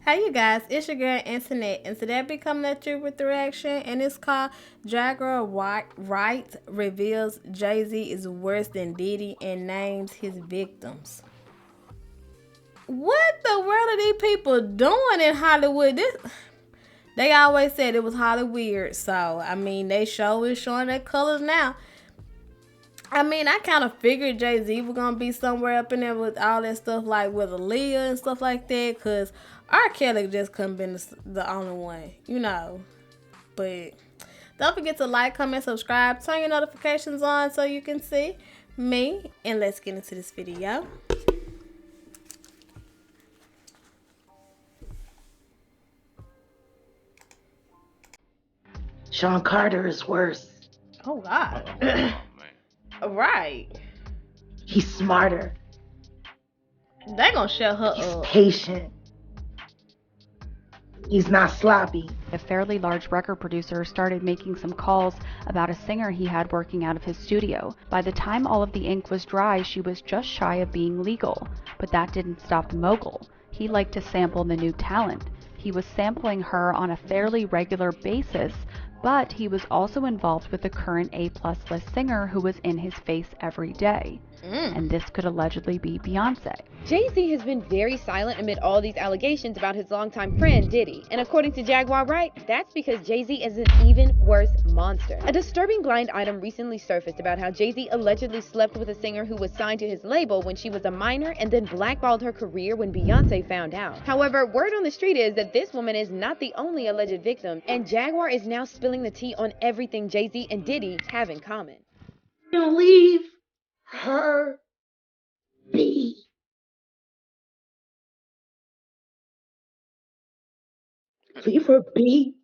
Hey you guys, it's your girl Internet, and today I be coming at you with the reaction, and it's called Jaguar Wright reveals Jay-Z is worse than Diddy and names his victims. What the world are these people doing in Hollywood? They always said it was Hollywood, so I mean they is showing their colors now. I mean, I kind of figured Jay-Z was going to be somewhere up in there with all that stuff, like with Aaliyah and stuff like that, because R. Kelly just couldn't be the only one. But don't forget to like, comment, subscribe, turn your notifications on so you can see me, and let's get into this video. Sean Carter is worse. Oh, God. Right. He's smarter. They gonna shut her He's up. patient. He's not sloppy. A fairly large record producer started making some calls about a singer he had working out of his studio. By the time all of the ink was dry, she was just shy of being legal. But that didn't stop the mogul. He liked to sample the new talent. He was sampling her on a fairly regular basis, but he was also involved with the current A+ list singer who was in his face every day. And this could allegedly be Beyonce. Jay-Z has been very silent amid all these allegations about his longtime friend Diddy. And according to Jaguar Wright, that's because Jay-Z is an even worse monster. A disturbing blind item recently surfaced about how Jay-Z allegedly slept with a singer who was signed to his label when she was a minor and then blackballed her career when Beyonce found out. However, word on the street is that this woman is not the only alleged victim, and Jaguar is now spilling the tea on everything Jay-Z and Diddy have in common. Leave her be. Leave her be.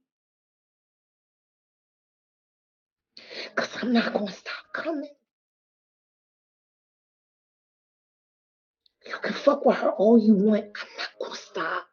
Because I'm not going to stop coming. You can fuck with her all you want. I'm not going to stop.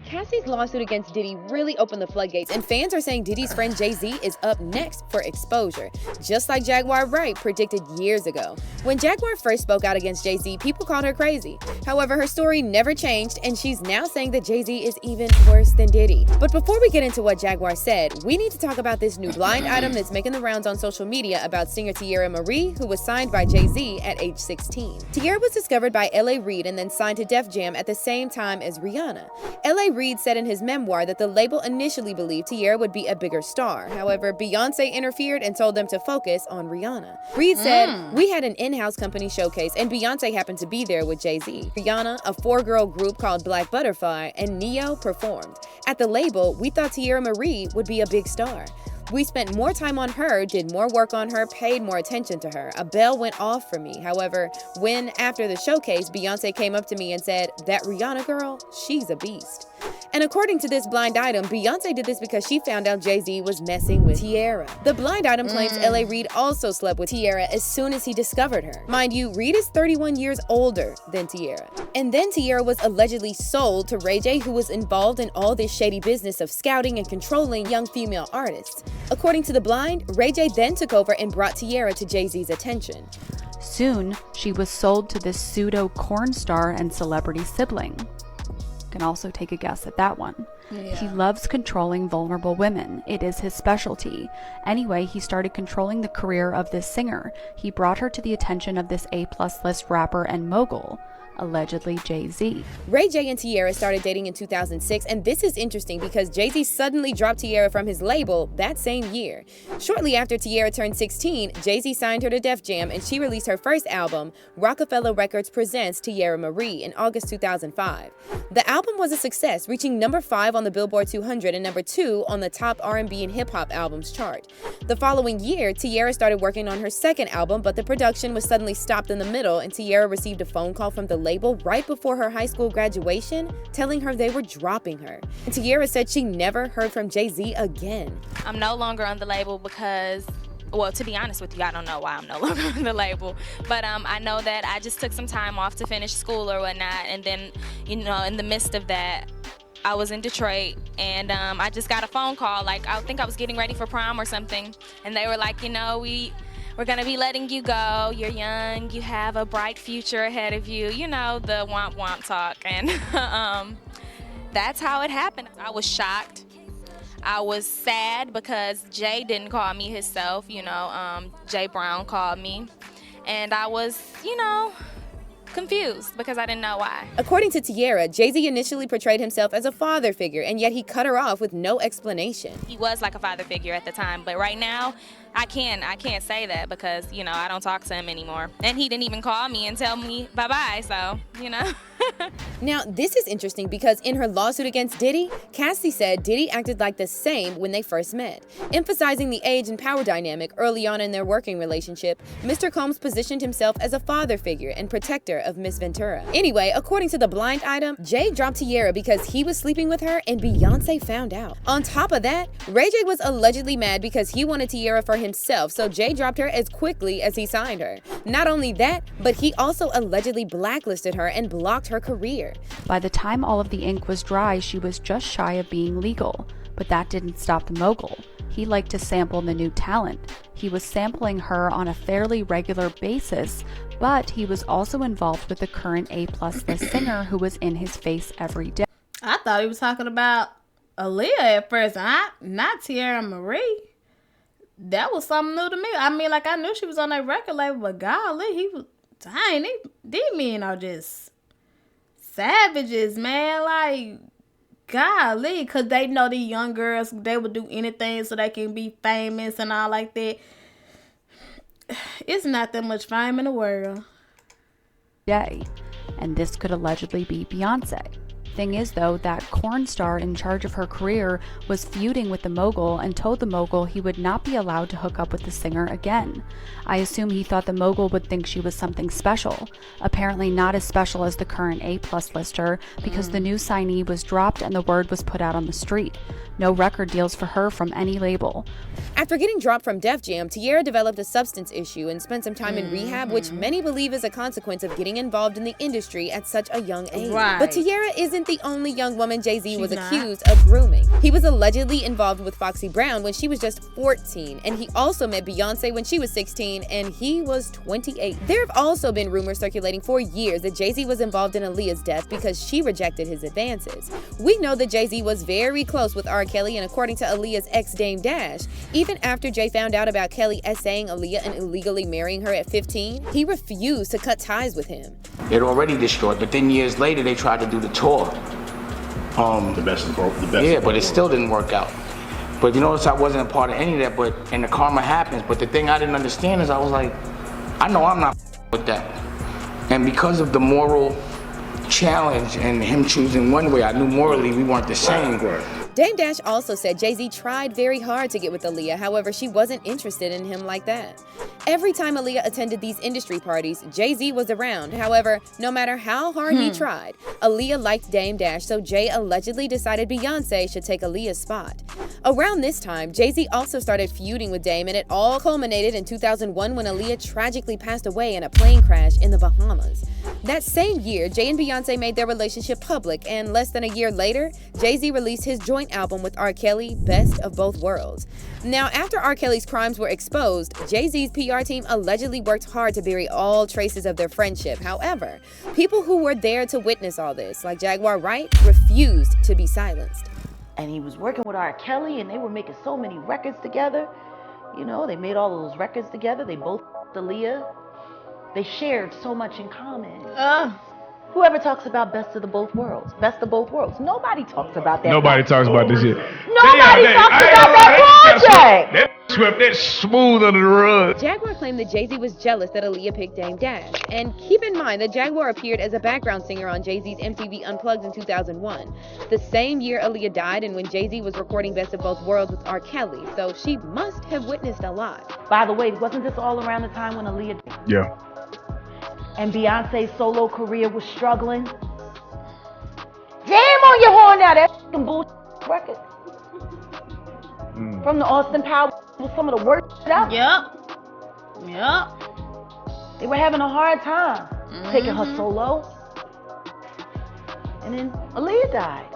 Cassie's lawsuit against Diddy really opened the floodgates, and fans are saying Diddy's friend Jay-Z is up next for exposure, just like Jaguar Wright predicted years ago. When Jaguar first spoke out against Jay-Z, people called her crazy. However, her story never changed, and she's now saying that Jay-Z is even worse than Diddy. But before we get into what Jaguar said, we need to talk about this new blind item that's making the rounds on social media about singer Tiara Marie, who was signed by Jay-Z at age 16. Tiara was discovered by L.A. Reid and then signed to Def Jam at the same time as Rihanna. L.A. Reid said in his memoir that the label initially believed Tiara would be a bigger star. However, Beyonce interfered and told them to focus on Rihanna. Reid said, "We had an in-house company showcase and Beyonce happened to be there with Jay-Z. Rihanna, a 4-girl group called Black Butterfly, and Neo performed. At the label, we thought Tiara Marie would be a big star. We spent more time on her, did more work on her, paid more attention to her. A bell went off for me. However, when, after the showcase, Beyonce came up to me and said, 'That Rihanna girl, she's a beast.'" And according to this blind item, Beyonce did this because she found out Jay-Z was messing with Tiara. The blind item claims L.A. Reid also slept with Tiara as soon as he discovered her. Mind you, Reid is 31 years older than Tiara. And then Tiara was allegedly sold to Ray J, who was involved in all this shady business of scouting and controlling young female artists. According to the blind, Ray J then took over and brought Tiara to Jay-Z's attention. Soon, she was sold to this pseudo corn star and celebrity sibling. Can also take a guess at that one. Yeah. He loves controlling vulnerable women. It is his specialty. Anyway, he started controlling the career of this singer. He brought her to the attention of this A+ list rapper and mogul, allegedly Jay-Z. Ray J and Tiara started dating in 2006, and this is interesting because Jay-Z suddenly dropped Tiara from his label that same year. Shortly after Tiara turned 16, Jay-Z signed her to Def Jam, and she released her first album, Rockefeller Records Presents Tiara Marie, in August 2005. The album was a success, reaching number 5 on the Billboard 200 and number 2 on the top R&B and hip-hop albums chart. The following year, Tiara started working on her second album, but the production was suddenly stopped in the middle, and Tiara received a phone call from the label right before her high school graduation, telling her they were dropping her. And Tiara said she never heard from Jay-Z again. I'm no longer on the label because, well, to be honest with you, I don't know why I'm no longer on the label, but I know that I just took some time off to finish school or whatnot, and then, in the midst of that, I was in Detroit, and I just got a phone call, like, I think I was getting ready for prom or something, and they were like, we're gonna be letting you go. You're young, you have a bright future ahead of you, the womp womp talk. And that's how it happened. I was shocked. I was sad because Jay didn't call me himself, Jay Brown called me. And I was, confused because I didn't know why. According to Tiara, Jay-Z initially portrayed himself as a father figure, and yet he cut her off with no explanation. He was like a father figure at the time, but right now, I can't say that because, I don't talk to him anymore. And he didn't even call me and tell me bye-bye, so, Now, this is interesting because in her lawsuit against Diddy, Cassie said Diddy acted like the same when they first met. Emphasizing the age and power dynamic early on in their working relationship, Mr. Combs positioned himself as a father figure and protector of Miss Ventura. Anyway, according to the blind item, Jay dropped Tiara because he was sleeping with her and Beyonce found out. On top of that, Ray J was allegedly mad because he wanted Tiara for himself, so Jay dropped her as quickly as he signed her. Not only that, but he also allegedly blacklisted her and blocked her career. By the time all of the ink was dry, she was just shy of being legal, but that didn't stop the mogul. He liked to sample the new talent. He was sampling her on a fairly regular basis, but he was also involved with the current A+ list singer who was in his face every day. I thought he was talking about Aaliyah at first, not Tiara Marie. That was something new to me. I mean, I knew she was on that record label, but golly, these men are just savages, man. Golly, because they know these young girls, they would do anything so they can be famous and all like that. It's not that much fame in the world. And this could allegedly be Beyonce. Thing is, though, that corn star in charge of her career was feuding with the mogul and told the mogul he would not be allowed to hook up with the singer again. I assume he thought the mogul would think she was something special. Apparently not as special as the current A+ lister, because the new signee was dropped and the word was put out on the street. No record deals for her from any label. After getting dropped from Def Jam, Tiara developed a substance issue and spent some time in rehab, which many believe is a consequence of getting involved in the industry at such a young age. Right. But Tiara isn't the only young woman Jay-Z was accused of grooming. He was allegedly involved with Foxy Brown when she was just 14, and he also met Beyonce when she was 16 and he was 28. There have also been rumors circulating for years that Jay-Z was involved in Aaliyah's death because she rejected his advances. We know that Jay-Z was very close with R. Kelly, and according to Aaliyah's ex Dame Dash, even after Jay found out about Kelly essaying Aaliyah and illegally marrying her at 15, he refused to cut ties with him. It already destroyed, but then years later they tried to do the tour. The best of both. Yeah, but it still didn't work out. But you notice I wasn't a part of any of that, and the karma happens. But the thing I didn't understand is I was like, I know I'm not with that. And because of the moral challenge and him choosing one way, I knew morally we weren't the same. Dame Dash also said Jay-Z tried very hard to get with Aaliyah, however, she wasn't interested in him like that. Every time Aaliyah attended these industry parties, Jay-Z was around. However, no matter how hard he tried, Aaliyah liked Dame Dash, so Jay allegedly decided Beyonce should take Aaliyah's spot. Around this time, Jay-Z also started feuding with Dame, and it all culminated in 2001 when Aaliyah tragically passed away in a plane crash in the Bahamas. That same year, Jay and Beyonce made their relationship public, and less than a year later, Jay-Z released his joint album with R. Kelly, Best of Both Worlds. Now, after R. Kelly's crimes were exposed, Jay-Z's PR team allegedly worked hard to bury all traces of their friendship. However, people who were there to witness all this, like Jaguar Wright, refused to be silenced. And he was working with R. Kelly, and they were making so many records together. You know, they made all of those records together. They both Aaliyah. They shared so much in common. Whoever talks about best of the both worlds, best of both worlds. Nobody talks about that. Nobody talks about this shit. Nobody talks about that project. That swept that smooth under the rug. Jaguar claimed that Jay-Z was jealous that Aaliyah picked Dame Dash. And keep in mind that Jaguar appeared as a background singer on Jay-Z's MTV Unplugged in 2001. The same year Aaliyah died and when Jay-Z was recording Best of Both Worlds with R. Kelly, so she must have witnessed a lot. By the way, wasn't this all around the time when Aaliyah Yeah. and Beyonce's solo career was struggling? Damn on your horn now, that fucking bullshit record. From the Austin Powers was some of the worst shit out. Yep. They were having a hard time taking her solo. And then Aaliyah died.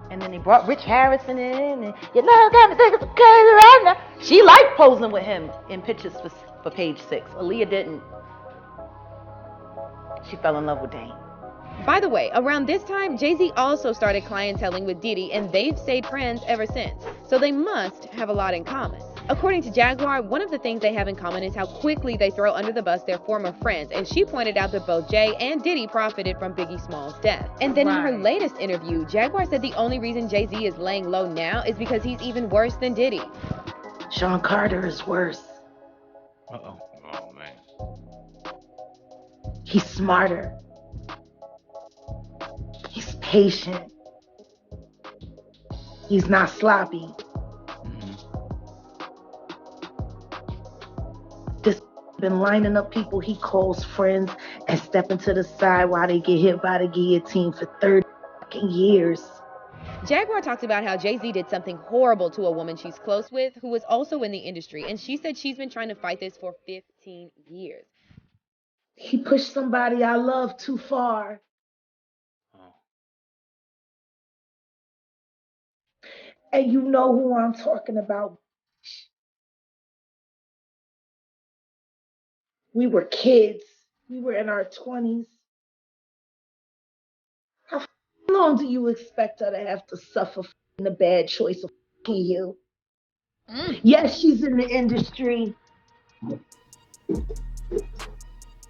And then they brought Rich Harrison in, and you know, got me thinking some crazy right now. She liked posing with him in pictures for Page 6. Aaliyah didn't. She fell in love with Dame. By the way, around this time, Jay-Z also started clienteling with Diddy, and they've stayed friends ever since. So they must have a lot in common. According to Jaguar, one of the things they have in common is how quickly they throw under the bus their former friends, and she pointed out that both Jay and Diddy profited from Biggie Smalls' death. And then in her latest interview, Jaguar said the only reason Jay-Z is laying low now is because he's even worse than Diddy. Sean Carter is worse. Uh-oh. Oh, man. He's smarter. He's patient. He's not sloppy. This been lining up people he calls friends and stepping to the side while they get hit by the guillotine for 30 fucking years. Jaguar talks about how Jay-Z did something horrible to a woman she's close with who was also in the industry, and she said she's been trying to fight this for 15 years. He pushed somebody I love too far. And you know who I'm talking about. We were kids. We were in our 20s. How long do you expect her to have to suffer the bad choice of you? Yes, she's in the industry.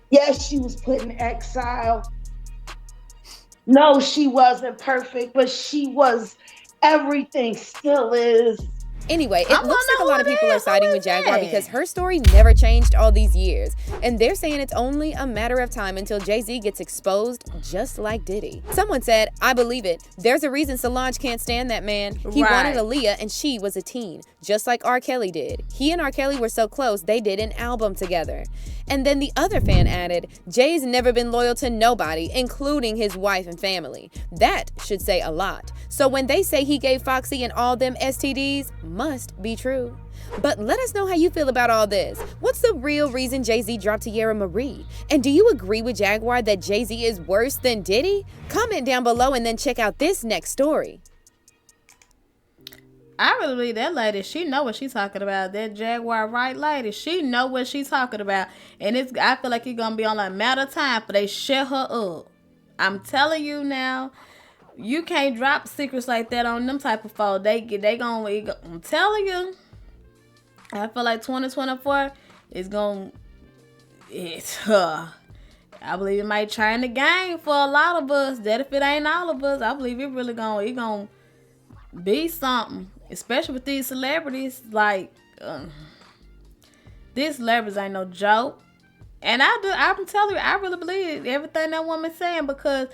Yes, she was put in exile. No, she wasn't perfect, but she was everything, still is. Anyway, it looks like a lot of people are siding with Jaguar because her story never changed all these years. And they're saying it's only a matter of time until Jay-Z gets exposed just like Diddy. Someone said, I believe it. There's a reason Solange can't stand that man. He wanted Aaliyah and she was a teen, just like R. Kelly did. He and R. Kelly were so close, they did an album together. And then the other fan added, Jay's never been loyal to nobody, including his wife and family. That should say a lot. So when they say he gave Foxy and all them STDs, must be true. But let us know how you feel about all this. What's the real reason Jay-Z dropped Tiara Marie? And do you agree with Jaguar that Jay-Z is worse than Diddy? Comment down below and then check out this next story. I really believe that lady, she know what she's talking about. That Jaguar Wright lady, she know what she's talking about. And I feel like it's going to be on a matter of time for they shut her up. I'm telling you now, you can't drop secrets like that on them type of folks. I'm telling you, I feel like 2024 is going to, I believe it might turn the game for a lot of us. That if it ain't all of us, I believe it really going to be something. Especially with these celebrities, like these celebrities ain't no joke. And I'm telling you, I really believe everything that woman's saying because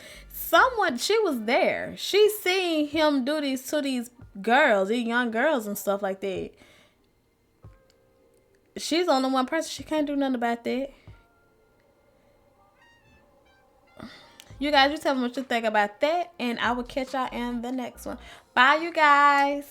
she was there. She seen him do these to these girls, these young girls and stuff like that. She's only one person. She can't do nothing about that. You guys, you tell me what you think about that, and I will catch y'all in the next one. Bye, you guys.